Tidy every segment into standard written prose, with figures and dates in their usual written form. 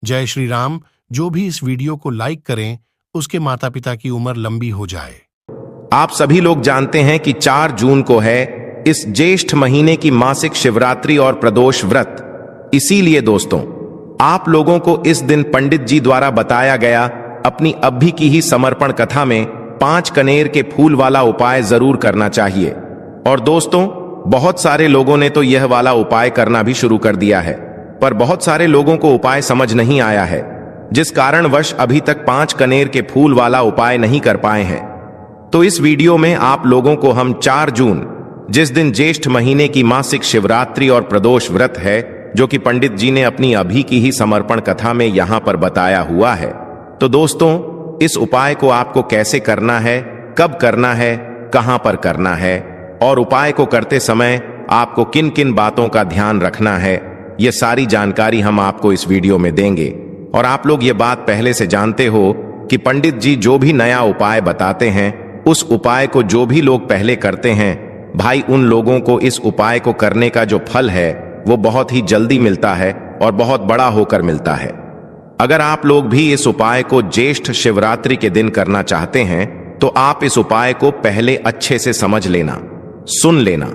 जय श्री राम। जो भी इस वीडियो को लाइक करें उसके माता पिता की उम्र लंबी हो जाए। आप सभी लोग जानते हैं कि 4 जून को है इस ज्येष्ठ महीने की मासिक शिवरात्रि और प्रदोष व्रत। इसीलिए दोस्तों, आप लोगों को इस दिन पंडित जी द्वारा बताया गया अपनी अभी की ही समर्पण कथा में 5 कनेर के फूल वाला उपाय जरूर करना चाहिए। और दोस्तों, बहुत सारे लोगों ने तो यह वाला उपाय करना भी शुरू कर दिया है, पर बहुत सारे लोगों को उपाय समझ नहीं आया है, जिस कारणवश अभी तक 5 कनेर के फूल वाला उपाय नहीं कर पाए हैं। तो इस वीडियो में आप लोगों को हम 4 जून, जिस दिन ज्येष्ठ महीने की मासिक शिवरात्रि और प्रदोष व्रत है, जो कि पंडित जी ने अपनी अभी की ही समर्पण कथा में यहां पर बताया हुआ है, तो दोस्तों इस उपाय को आपको कैसे करना है, कब करना है, कहां पर करना है और उपाय को करते समय आपको किन किन बातों का ध्यान रखना है, यह सारी जानकारी हम आपको इस वीडियो में देंगे। और आप लोग ये बात पहले से जानते हो कि पंडित जी जो भी नया उपाय बताते हैं, उस उपाय को जो भी लोग पहले करते हैं, भाई उन लोगों को इस उपाय को करने का जो फल है वो बहुत ही जल्दी मिलता है और बहुत बड़ा होकर मिलता है। अगर आप लोग भी इस उपाय को ज्येष्ठ शिवरात्रि के दिन करना चाहते हैं तो आप इस उपाय को पहले अच्छे से समझ लेना, सुन लेना,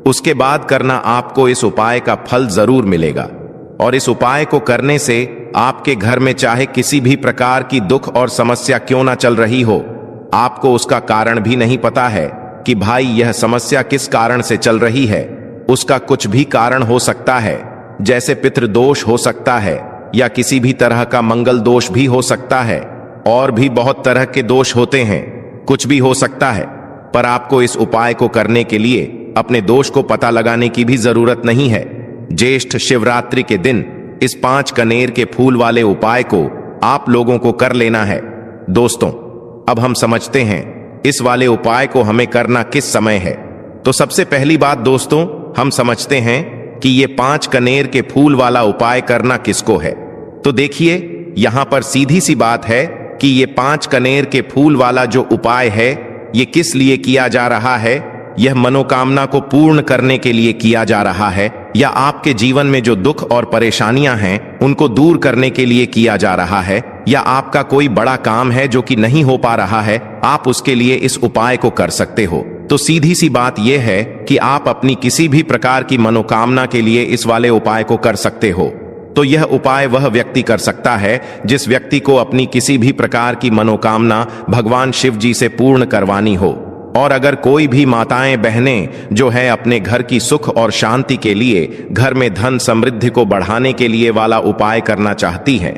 उसके बाद करना। आपको इस उपाय का फल जरूर मिलेगा। और इस उपाय को करने से आपके घर में चाहे किसी भी प्रकार की दुख और समस्या क्यों ना चल रही हो, आपको उसका कारण भी नहीं पता है कि भाई यह समस्या किस कारण से चल रही है। उसका कुछ भी कारण हो सकता है, जैसे पितृदोष हो सकता है या किसी भी तरह का मंगल दोष भी हो सकता है, और भी बहुत तरह के दोष होते हैं, कुछ भी हो सकता है। पर आपको इस उपाय को करने के लिए अपने दोष को पता लगाने की भी जरूरत नहीं है। ज्येष्ठ शिवरात्रि के दिन इस 5 कनेर के फूल वाले उपाय को आप लोगों को कर लेना है। दोस्तों, अब हम समझते हैं इस वाले उपाय को हमें करना किस समय है। तो सबसे पहली बात दोस्तों, हम समझते हैं कि ये 5 कनेर के फूल वाला उपाय करना किसको है। तो देखिए, यहां पर सीधी सी बात है कि ये 5 कनेर के फूल वाला जो उपाय है, ये किस लिए किया जा रहा है। यह मनोकामना को पूर्ण करने के लिए किया जा रहा है, या आपके जीवन में जो दुख और परेशानियां हैं उनको दूर करने के लिए किया जा रहा है, या आपका कोई बड़ा काम है जो कि नहीं हो पा रहा है, आप उसके लिए इस उपाय को कर सकते हो। तो सीधी सी बात यह है कि आप अपनी किसी भी प्रकार की मनोकामना के लिए इस वाले उपाय को कर सकते हो। तो यह उपाय वह व्यक्ति कर सकता है जिस व्यक्ति को अपनी किसी भी प्रकार की मनोकामना भगवान शिव जी से पूर्ण करवानी हो। और अगर कोई भी माताएं बहनें जो है अपने घर की सुख और शांति के लिए, घर में धन समृद्धि को बढ़ाने के लिए वाला उपाय करना चाहती हैं,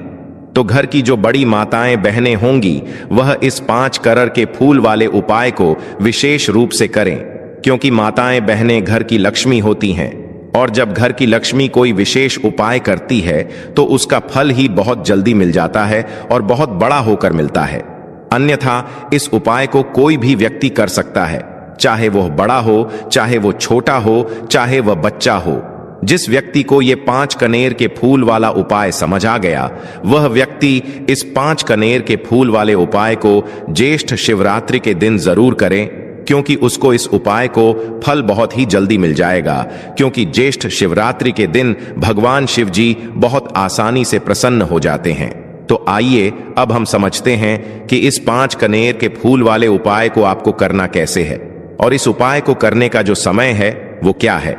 तो घर की जो बड़ी माताएं बहनें होंगी वह इस 5 कनेर के फूल वाले उपाय को विशेष रूप से करें, क्योंकि माताएं बहनें घर की लक्ष्मी होती हैं। और जब घर की लक्ष्मी कोई विशेष उपाय करती है तो उसका फल ही बहुत जल्दी मिल जाता है और बहुत बड़ा होकर मिलता है। अन्यथा इस उपाय को कोई भी व्यक्ति कर सकता है, चाहे वह बड़ा हो, चाहे वो छोटा हो, चाहे वह बच्चा हो। जिस व्यक्ति को ये 5 कनेर के फूल वाला उपाय समझ आ गया, वह व्यक्ति इस 5 कनेर के फूल वाले उपाय को ज्येष्ठ शिवरात्रि के दिन जरूर करें, क्योंकि उसको इस उपाय को फल बहुत ही जल्दी मिल जाएगा। क्योंकि ज्येष्ठ शिवरात्रि के दिन भगवान शिव जी बहुत आसानी से प्रसन्न हो जाते हैं। तो आइए अब हम समझते हैं कि इस 5 कनेर के फूल वाले उपाय को आपको करना कैसे है, और इस उपाय को करने का जो समय है वो क्या है।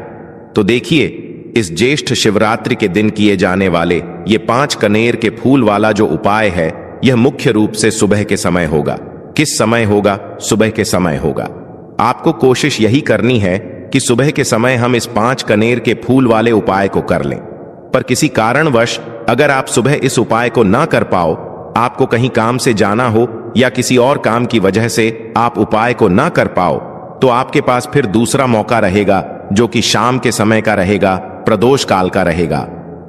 तो देखिए, इस ज्येष्ठ शिवरात्रि के दिन किए जाने वाले ये 5 कनेर के फूल वाला जो उपाय है, यह मुख्य रूप से सुबह के समय होगा। किस समय होगा? सुबह के समय होगा। आपको कोशिश यही करनी है कि सुबह के समय हम इस 5 कनेर के फूल वाले उपाय को कर लें। पर किसी कारणवश अगर आप सुबह इस उपाय को ना कर पाओ, आपको कहीं काम से जाना हो या किसी और काम की वजह से आप उपाय को ना कर पाओ, तो आपके पास फिर दूसरा मौका रहेगा, जो कि शाम के समय का रहेगा, प्रदोष काल का रहेगा।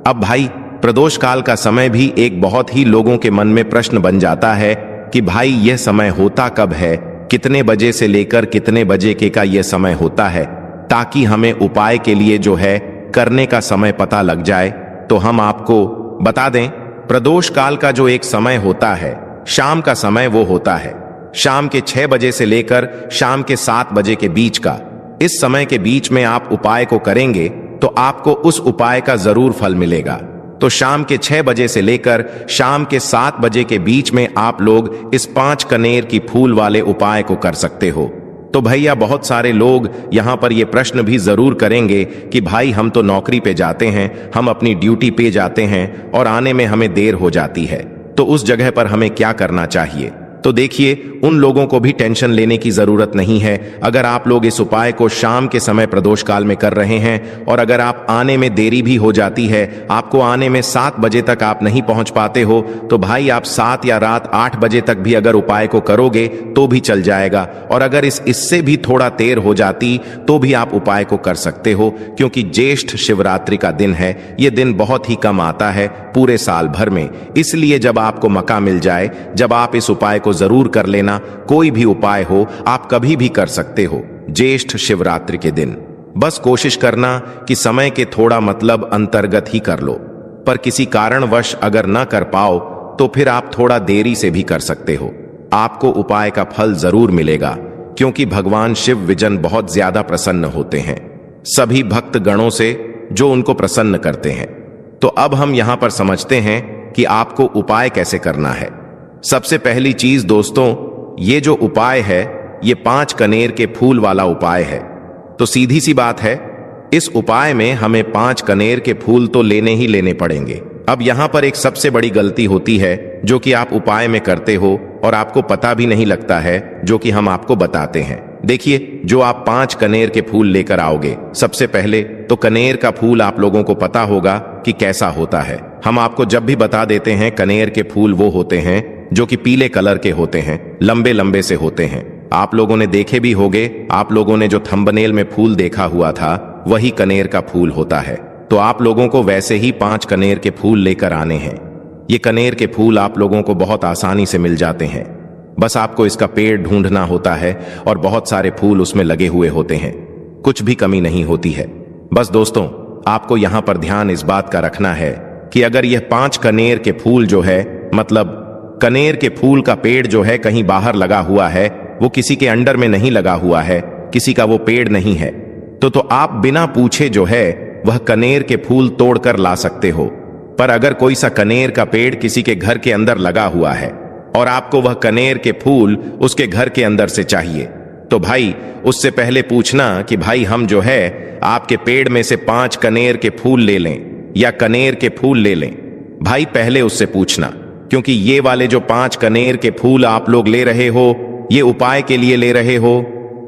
अब भाई, प्रदोष काल का समय भी एक बहुत ही लोगों के मन में प्रश्न बन जाता है कि भाई यह समय होता कब है, कितने बजे से लेकर कितने बजे के का यह समय होता है, ताकि हमें उपाय के लिए जो है करने का समय पता लग जाए। तो हम आपको बता दें, प्रदोष काल का जो एक समय होता है, शाम का समय, वो होता है शाम के 6 बजे से लेकर शाम के 7 बजे के बीच का। इस समय के बीच में आप उपाय को करेंगे तो आपको उस उपाय का जरूर फल मिलेगा। तो शाम के 6 बजे से लेकर शाम के 7 बजे के बीच में आप लोग इस 5 कनेर की फूल वाले उपाय को कर सकते हो। तो भैया बहुत सारे लोग यहां पर ये प्रश्न भी जरूर करेंगे कि भाई हम तो नौकरी पे जाते हैं, हम अपनी ड्यूटी पे जाते हैं और आने में हमें देर हो जाती है, तो उस जगह पर हमें क्या करना चाहिए। तो देखिए, उन लोगों को भी टेंशन लेने की जरूरत नहीं है। अगर आप लोग इस उपाय को शाम के समय प्रदोष काल में कर रहे हैं और अगर आप आने में देरी भी हो जाती है, आपको आने में 7 बजे तक आप नहीं पहुंच पाते हो, तो भाई आप 7 या रात 8 बजे तक भी अगर उपाय को करोगे तो भी चल जाएगा। और अगर इससे भी थोड़ा देर हो जाती तो भी आप उपाय को कर सकते हो, क्योंकि ज्येष्ठ शिवरात्रि का दिन है। ये दिन बहुत ही कम आता है पूरे साल भर में, इसलिए जब आपको मौका मिल जाए, जब आप इस उपाय को जरूर कर लेना। कोई भी उपाय हो आप कभी भी कर सकते हो ज्येष्ठ शिवरात्रि के दिन। बस कोशिश करना कि समय के थोड़ा मतलब अंतर्गत ही कर लो, पर किसी कारणवश अगर ना कर पाओ तो फिर आप थोड़ा देरी से भी कर सकते हो। आपको उपाय का फल जरूर मिलेगा, क्योंकि भगवान शिव विजन बहुत ज्यादा प्रसन्न होते हैं सभी भक्त गणों से जो उनको प्रसन्न करते हैं। तो अब हम यहां पर समझते हैं कि आपको उपाय कैसे करना है। सबसे पहली चीज दोस्तों, ये जो उपाय है ये 5 कनेर के फूल वाला उपाय है। तो सीधी सी बात है, इस उपाय में हमें 5 कनेर के फूल तो लेने ही लेने पड़ेंगे। अब यहां पर एक सबसे बड़ी गलती होती है जो कि आप उपाय में करते हो और आपको पता भी नहीं लगता है, जो कि हम आपको बताते हैं। देखिए, जो आप 5 कनेर के फूल लेकर आओगे, सबसे पहले तो कनेर का फूल आप लोगों को पता होगा कि कैसा होता है। हम आपको जब भी बता देते हैं, कनेर के फूल वो होते हैं जो कि पीले कलर के होते हैं, लंबे लंबे से होते हैं। आप लोगों ने देखे भी होंगे, आप लोगों ने जो थंबनेल में फूल देखा हुआ था वही कनेर का फूल होता है। तो आप लोगों को वैसे ही 5 कनेर के फूल लेकर आने हैं। ये कनेर के फूल आप लोगों को बहुत आसानी से मिल जाते हैं, बस आपको इसका पेड़ ढूंढना होता है और बहुत सारे फूल उसमें लगे हुए होते हैं, कुछ भी कमी नहीं होती है। बस दोस्तों, आपको यहां पर ध्यान इस बात का रखना है कि अगर यह 5 कनेर के फूल जो है, मतलब कनेर के फूल का पेड़ जो है कहीं बाहर लगा हुआ है, वो किसी के अंडर में नहीं लगा हुआ है, किसी का वो पेड़ नहीं है, तो आप बिना पूछे जो है वह कनेर के फूल तोड़कर ला सकते हो। पर अगर कोई सा कनेर का पेड़ किसी के घर के अंदर लगा हुआ है और आपको वह कनेर के फूल उसके घर के अंदर से चाहिए, तो भाई उससे पहले पूछना कि भाई हम जो है आपके पेड़ में से 5 कनेर के फूल ले लें या कनेर के फूल ले लें। भाई पहले उससे पूछना, क्योंकि ये वाले जो 5 कनेर के फूल आप लोग ले रहे हो, ये उपाय के लिए ले रहे हो।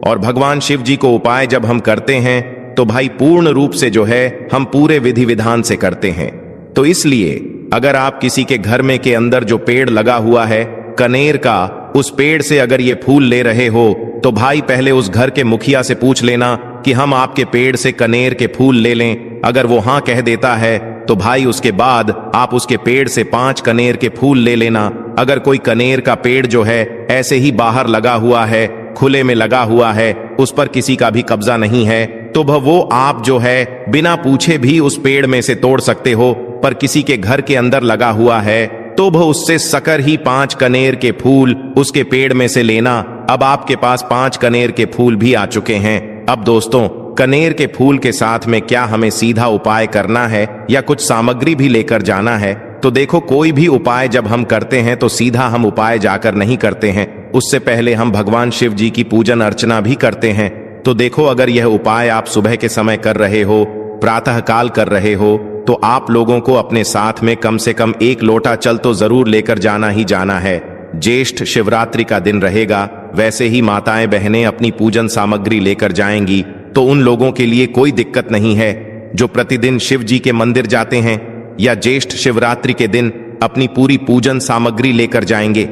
और भगवान शिव जी को उपाय जब हम करते हैं तो भाई पूर्ण रूप से जो है हम पूरे विधि विधान से करते हैं। तो इसलिए अगर आप किसी के घर में के अंदर जो पेड़ लगा हुआ है कनेर का, उस पेड़ से अगर ये फूल ले रहे हो, तो भाई पहले उस घर के मुखिया से पूछ लेना कि हम आपके पेड़ से कनेर के फूल ले लें। अगर वो हाँ कह देता है तो भाई उसके बाद आप उसके पेड़ से 5 कनेर के फूल ले लेना। अगर कोई कनेर का पेड़ जो है ऐसे ही बाहर लगा हुआ है, खुले में लगा हुआ है, उस पर किसी का भी कब्जा नहीं है, तो वो आप जो है बिना पूछे भी उस पेड़ में से तोड़ सकते हो। पर किसी के घर के अंदर लगा हुआ है तो उससे सकर ही 5 कनेर के फूल उसके पेड़ में से लेना। अब आपके पास 5 कनेर के फूल भी आ चुके हैं। अब दोस्तों, कनेर के फूल के साथ में क्या हमें सीधा उपाय करना है या कुछ सामग्री भी लेकर जाना है? तो देखो, कोई भी उपाय जब हम करते हैं तो सीधा हम उपाय जाकर नहीं करते हैं, उससे पहले हम भगवान शिव जी की पूजन अर्चना भी करते हैं। तो देखो, अगर यह उपाय आप सुबह के समय कर रहे हो, प्रातः काल कर रहे हो, तो आप लोगों को अपने साथ में कम से कम 1 लोटा जल तो जरूर लेकर जाना ही जाना है। ज्येष्ठ शिवरात्रि का दिन रहेगा, वैसे ही माताएं बहनें अपनी पूजन सामग्री लेकर जाएंगी, तो उन लोगों के लिए कोई दिक्कत नहीं है जो प्रतिदिन शिव जी के मंदिर जाते हैं या ज्येष्ठ शिवरात्रि के दिन अपनी पूरी पूजन सामग्री लेकर जाएंगे।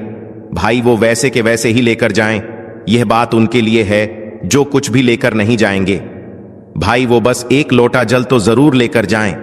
भाई वो वैसे के वैसे ही लेकर जाएं, यह बात उनके लिए है जो कुछ भी लेकर नहीं जाएंगे। भाई वो बस 1 लोटा जल तो जरूर लेकर जाएं।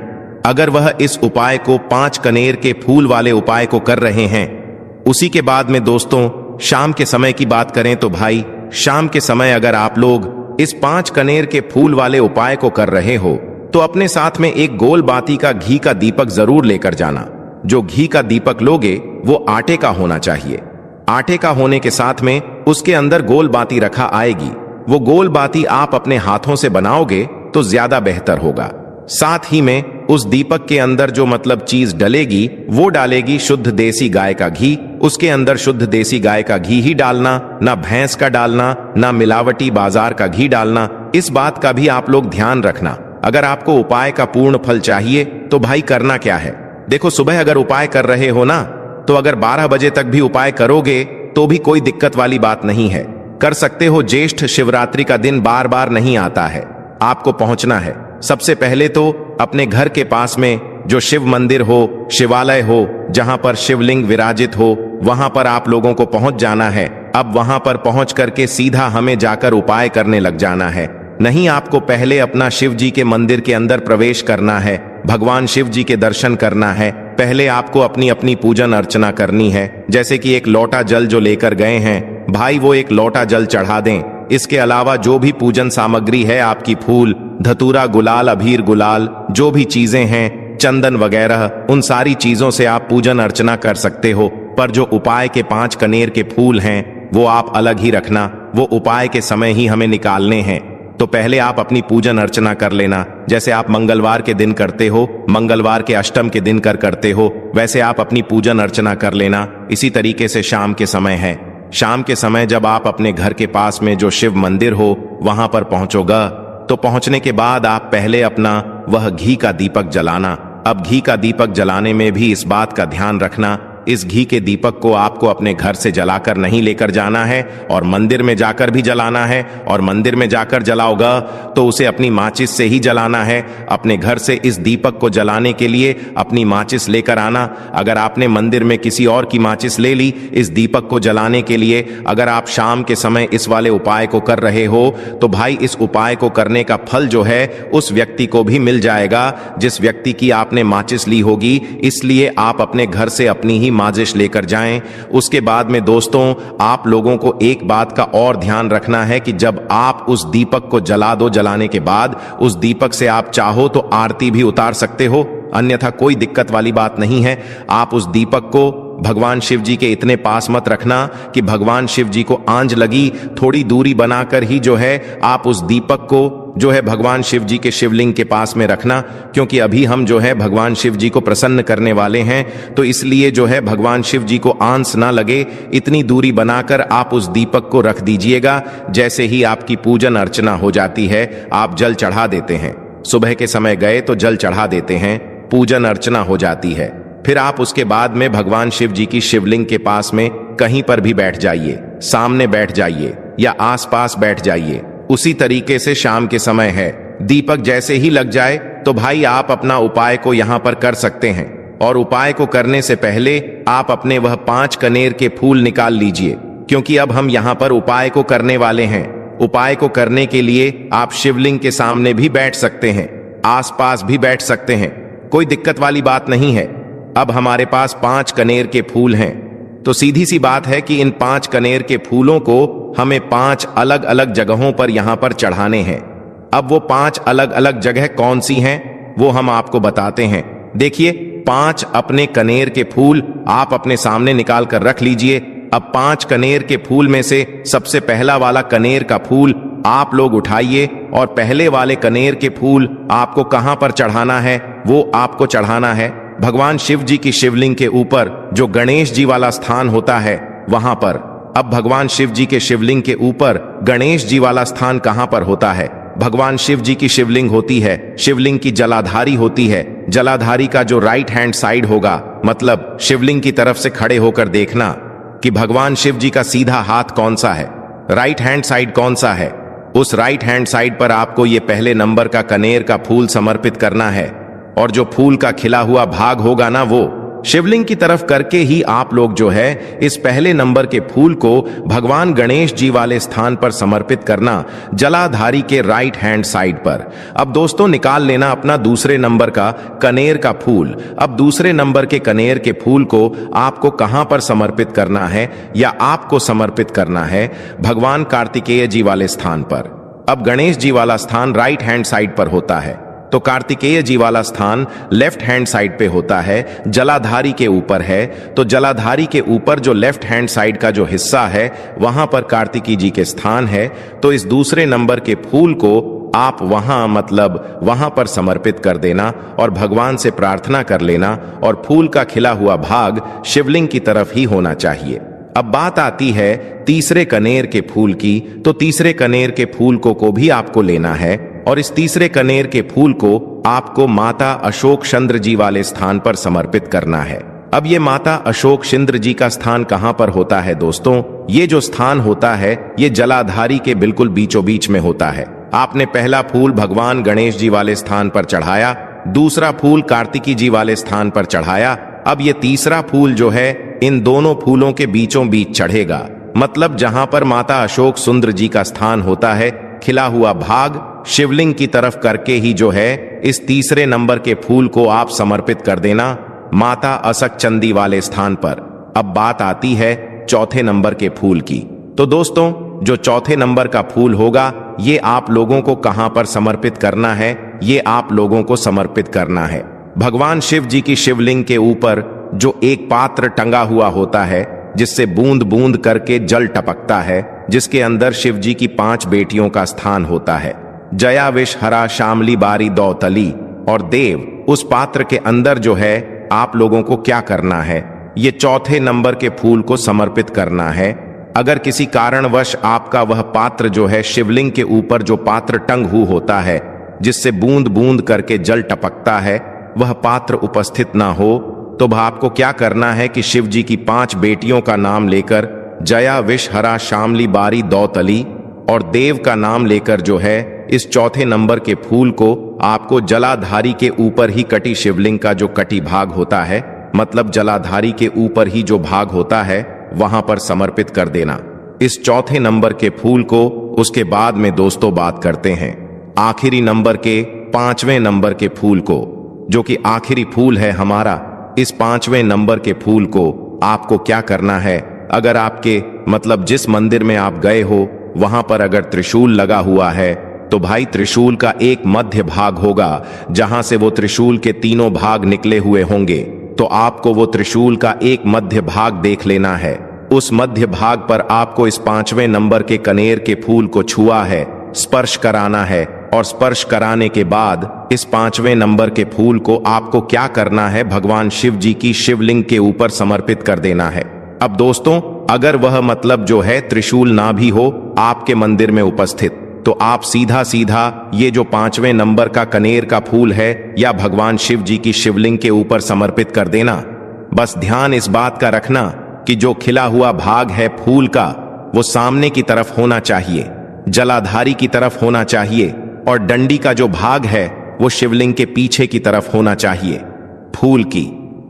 अगर वह इस उपाय को 5 कनेर के फूल वाले उपाय को कर रहे हैं, उसी के बाद में दोस्तों शाम के समय की बात करें तो भाई शाम के समय अगर आप लोग इस 5 कनेर के फूल वाले उपाय को कर रहे हो, तो अपने साथ में एक गोल बाती का घी का दीपक जरूर लेकर जाना। जो घी का दीपक लोगे वो आटे का होना चाहिए। आटे का होने के साथ में उसके अंदर गोल बाती रखा आएगी। वो गोल बाती आप अपने हाथों से बनाओगे तो ज्यादा बेहतर होगा। साथ ही में उस दीपक के अंदर जो मतलब चीज डलेगी वो डालेगी शुद्ध देसी गाय का घी। उसके अंदर शुद्ध देसी गाय का घी ही डालना, ना भैंस का डालना, ना मिलावटी बाजार का घी डालना। इस बात का भी आप लोग ध्यान रखना। अगर आपको उपाय का पूर्ण फल चाहिए तो भाई करना क्या है, देखो सुबह अगर उपाय कर रहे हो ना, तो अगर 12 बजे तक भी उपाय करोगे तो भी कोई दिक्कत वाली बात नहीं है, कर सकते हो। ज्येष्ठ शिवरात्रि का दिन बार बार नहीं आता है, आपको पहुंचना है। सबसे पहले तो अपने घर के पास में जो शिव मंदिर हो, शिवालय हो, जहां पर शिवलिंग विराजित हो, वहां पर आप लोगों को पहुंच जाना है। अब वहां पर पहुंच करके सीधा हमें जाकर उपाय करने लग जाना है। नहीं, आपको पहले अपना शिव जी के मंदिर के अंदर प्रवेश करना है, भगवान शिव जी के दर्शन करना है। पहले आपको अपनी अपनी पूजन अर्चना करनी है। जैसे कि एक लोटा जल जो लेकर गए हैं भाई, वो एक लोटा जल चढ़ा दें। इसके अलावा जो भी पूजन सामग्री है आपकी, फूल, धतूरा, गुलाल, अबीर, गुलाल, जो भी चीजें हैं, चंदन वगैरह, उन सारी चीजों से आप पूजन अर्चना कर सकते हो। पर जो उपाय के 5 कनेर के फूल हैं वो आप अलग ही रखना, वो उपाय के समय ही हमें निकालने हैं। तो पहले आप अपनी पूजन अर्चना कर लेना। जैसे आप मंगलवार के दिन करते हो, मंगलवार के अष्टम के दिन करते हो, वैसे आप अपनी पूजन अर्चना कर लेना। इसी तरीके से शाम के समय है, शाम के समय जब आप अपने घर के पास में जो शिव मंदिर हो वहां पर पहुंचोगा, तो पहुंचने के बाद आप पहले अपना वह घी का दीपक जलाना। अब घी का दीपक जलाने में भी इस बात का ध्यान रखना, इस घी के दीपक को आपको अपने घर से जलाकर नहीं लेकर जाना है और मंदिर में जाकर भी जलाना है। और मंदिर में जाकर जलाओगा तो उसे अपनी माचिस से ही जलाना है। अपने घर से इस दीपक को जलाने के लिए अपनी माचिस लेकर आना। अगर आपने मंदिर में किसी और की माचिस ले ली इस दीपक को जलाने के लिए, अगर आप शाम के समय इस वाले उपाय को कर रहे हो, तो भाई इस उपाय को करने का फल जो है उस व्यक्ति को भी मिल जाएगा जिस व्यक्ति की आपने माचिस ली होगी। इसलिए आप अपने घर से अपनी ही माचिस लेकर जाएं। उसके बाद में दोस्तों, आप लोगों को एक बात का और ध्यान रखना है कि जब आप उस दीपक को जला दो, जलाने के बाद उस दीपक से आप चाहो तो आरती भी उतार सकते हो, अन्यथा कोई दिक्कत वाली बात नहीं है। आप उस दीपक को भगवान शिव जी के इतने पास मत रखना कि भगवान शिव जी को आंच लगी, थोड़ी दूरी बनाकर ही जो है आप उस दीपक को जो है भगवान शिव जी के शिवलिंग के पास में रखना। क्योंकि अभी हम जो है भगवान शिव जी को प्रसन्न करने वाले हैं, तो इसलिए जो है भगवान शिव जी को आंच ना लगे, इतनी दूरी बनाकर आप उस दीपक को रख दीजिएगा। जैसे ही आपकी पूजन अर्चना हो जाती है, आप जल चढ़ा देते हैं। सुबह के समय गए तो जल चढ़ा देते हैं, पूजन अर्चना हो जाती है। फिर आप उसके बाद में भगवान शिव जी की शिवलिंग के पास में कहीं पर भी बैठ जाइए, सामने बैठ जाइए या आसपास बैठ जाइए। उसी तरीके से शाम के समय है, दीपक जैसे ही लग जाए तो भाई आप अपना उपाय को यहां पर कर सकते हैं। और उपाय को करने से पहले आप अपने वह 5 कनेर के फूल निकाल लीजिए, क्योंकि अब हम यहां पर उपाय को करने वाले हैं। उपाय को करने के लिए आप शिवलिंग के सामने भी बैठ सकते हैं, आसपास भी बैठ सकते हैं, कोई दिक्कत वाली बात नहीं है। अब हमारे पास 5 कनेर के फूल हैं, तो सीधी सी बात है कि इन 5 कनेर के फूलों को हमें 5 अलग अलग जगहों पर यहां पर चढ़ाने हैं। अब वो 5 अलग अलग जगह कौन सी हैं वो हम आपको बताते हैं। देखिए, 5 अपने कनेर के फूल आप अपने सामने निकाल कर रख लीजिए। अब 5 कनेर के फूल में से सबसे पहला वाला कनेर का फूल आप लोग उठाइए और पहले वाले कनेर के फूल आपको कहां पर चढ़ाना है, वो आपको चढ़ाना है भगवान शिव जी की शिवलिंग के ऊपर, जो गणेश जी वाला स्थान होता है वहां पर। अब भगवान शिव जी के शिवलिंग के ऊपर गणेश जी वाला स्थान कहां पर होता है? भगवान शिव जी की शिवलिंग होती है, शिवलिंग की जलाधारी होती है। जलाधारी का जो राइट हैंड साइड होगा, मतलब शिवलिंग की तरफ से खड़े होकर देखना कि भगवान शिव जी का सीधा हाथ कौन सा है, राइट हैंड साइड कौन सा है। उस राइट हैंड साइड पर आपको ये पहले नंबर का कनेर का फूल समर्पित करना है। और जो फूल का खिला हुआ भाग होगा ना, वो शिवलिंग की तरफ करके ही आप लोग जो है इस पहले नंबर के फूल को भगवान गणेश जी वाले स्थान पर समर्पित करना, जलाधारी के राइट हैंड साइड पर। अब दोस्तों, निकाल लेना अपना दूसरे नंबर का कनेर का फूल। अब दूसरे नंबर के कनेर के फूल को आपको कहां पर समर्पित करना है, या आपको समर्पित करना है भगवान कार्तिकेय जी वाले स्थान पर। अब गणेश जी वाला स्थान राइट हैंड साइड पर होता है, तो कार्तिकेय जी वाला स्थान लेफ्ट हैंड साइड पे होता है, जलाधारी के ऊपर है। तो जलाधारी के ऊपर जो लेफ्ट हैंड साइड का जो हिस्सा है वहां पर कार्तिकी जी के स्थान है। तो इस दूसरे नंबर के फूल को आप वहां पर समर्पित कर देना और भगवान से प्रार्थना कर लेना, और फूल का खिला हुआ भाग शिवलिंग की तरफ ही होना चाहिए। अब बात आती है तीसरे कनेर के फूल की, तो तीसरे कनेर के फूल को भी आपको लेना है, और इस तीसरे कनेर के फूल को आपको माता अशोक चंद्र जी वाले स्थान पर समर्पित करना है। अब ये माता अशोक चंद्र जी का स्थान कहां पर होता है दोस्तों? ये जो स्थान होता है ये जलाधारी के बिल्कुल बीचों बीच में होता है। आपने पहला फूल भगवान गणेश जी वाले स्थान पर चढ़ाया, दूसरा फूल कार्तिकी जी वाले स्थान पर चढ़ाया, अब ये तीसरा फूल जो है इन दोनों फूलों के बीचों बीच चढ़ेगा। मतलब जहां पर माता अशोक सुंदर जी का स्थान होता है, खिला हुआ भाग शिवलिंग की तरफ करके ही जो है इस तीसरे नंबर के फूल को आप समर्पित कर देना माता असक चंदी वाले स्थान पर। अब बात आती है चौथे नंबर के फूल की। तो दोस्तों जो चौथे नंबर का फूल होगा ये आप लोगों को कहां पर समर्पित करना है? ये आप लोगों को समर्पित करना है भगवान शिव जी की शिवलिंग के ऊपर जो एक पात्र टंगा हुआ होता है, जिससे बूंद बूंद करके जल टपकता है, जिसके अंदर शिव जी की 5 बेटियों का स्थान होता है, जया विष हरा शामली बारी दौतली और देव। उस पात्र के अंदर जो है आप लोगों को क्या करना है? ये चौथे नंबर के फूल को समर्पित करना है। अगर किसी कारणवश आपका वह पात्र जो है शिवलिंग के ऊपर जो पात्र टंग होता है, जिससे बूंद बूंद करके जल टपकता है, वह पात्र उपस्थित ना हो, तो आपको क्या करना है कि शिव जी की 5 बेटियों का नाम लेकर जया विष हरा शामली बारी दौतली और देव का नाम लेकर जो है इस चौथे नंबर के फूल को आपको जलाधारी के ऊपर ही कटी शिवलिंग का जो कटी भाग होता है, मतलब जलाधारी के ऊपर ही जो भाग होता है वहां पर समर्पित कर देना इस चौथे नंबर के फूल को। उसके बाद में दोस्तों बात करते हैं आखिरी नंबर के 5वें नंबर के फूल को, जो कि आखिरी फूल है हमारा। इस 5वें नंबर के फूल को आपको क्या करना है? अगर आपके मतलब जिस मंदिर में आप गए हो वहां पर अगर त्रिशूल लगा हुआ है, तो भाई त्रिशूल का एक मध्य भाग होगा जहां से वो त्रिशूल के 3 भाग निकले हुए होंगे, तो आपको वो त्रिशूल का एक मध्य भाग देख लेना है। उस मध्य भाग पर आपको इस 5वें नंबर के कनेर के फूल को छुआ है, स्पर्श कराना है, और स्पर्श कराने के बाद इस 5वें नंबर के फूल को आपको क्या करना है? भगवान शिव जी की शिवलिंग के ऊपर समर्पित कर देना है। अब दोस्तों अगर वह मतलब जो है त्रिशूल ना भी हो आपके मंदिर में उपस्थित, तो आप सीधा सीधा ये जो 5वें नंबर का कनेर का फूल है या भगवान शिव जी की शिवलिंग के ऊपर समर्पित कर देना। बस ध्यान इस बात का रखना कि जो खिला हुआ भाग है फूल का वो सामने की तरफ होना चाहिए, जलाधारी की तरफ होना चाहिए, और डंडी का जो भाग है वो शिवलिंग के पीछे की तरफ होना चाहिए फूल की।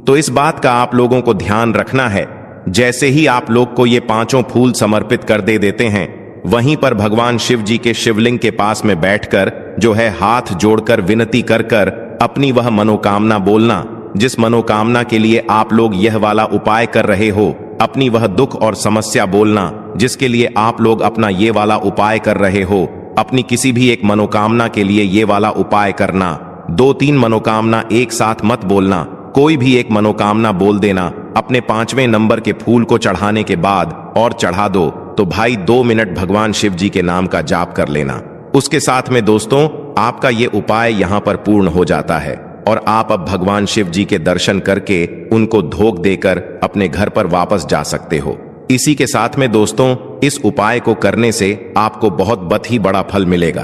तो इस बात का आप लोगों को ध्यान रखना है। जैसे ही आप लोग को ये 5 फूल समर्पित कर देते हैं, वहीं पर भगवान शिव जी के शिवलिंग के पास में बैठकर जो है हाथ जोड़कर विनती कर कर अपनी वह मनोकामना बोलना, जिस मनोकामना के लिए आप लोग यह वाला उपाय कर रहे हो। अपनी वह दुख और समस्या बोलना जिसके लिए आप लोग अपना ये वाला उपाय कर रहे हो। अपनी किसी भी एक मनोकामना के लिए ये वाला उपाय करना। 2-3 मनोकामना एक साथ मत बोलना, कोई भी एक मनोकामना बोल देना। अपने 5वें नंबर के फूल को चढ़ाने के बाद और चढ़ा दो तो भाई 2 मिनट भगवान शिव जी के नाम का जाप कर लेना। उसके साथ में दोस्तों आपका ये उपाय यहाँ पर पूर्ण हो जाता है और आप अब भगवान शिव जी के दर्शन करके उनको धोख देकर अपने घर पर वापस जा सकते हो। इसी के साथ में दोस्तों इस उपाय को करने से आपको बहुत ही बड़ा फल मिलेगा।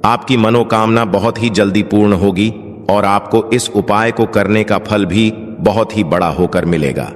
आपकी मनोकामना बहुत ही जल्दी पूर्ण होगी और आपको इस उपाय को करने का फल भी बहुत ही बड़ा होकर मिलेगा।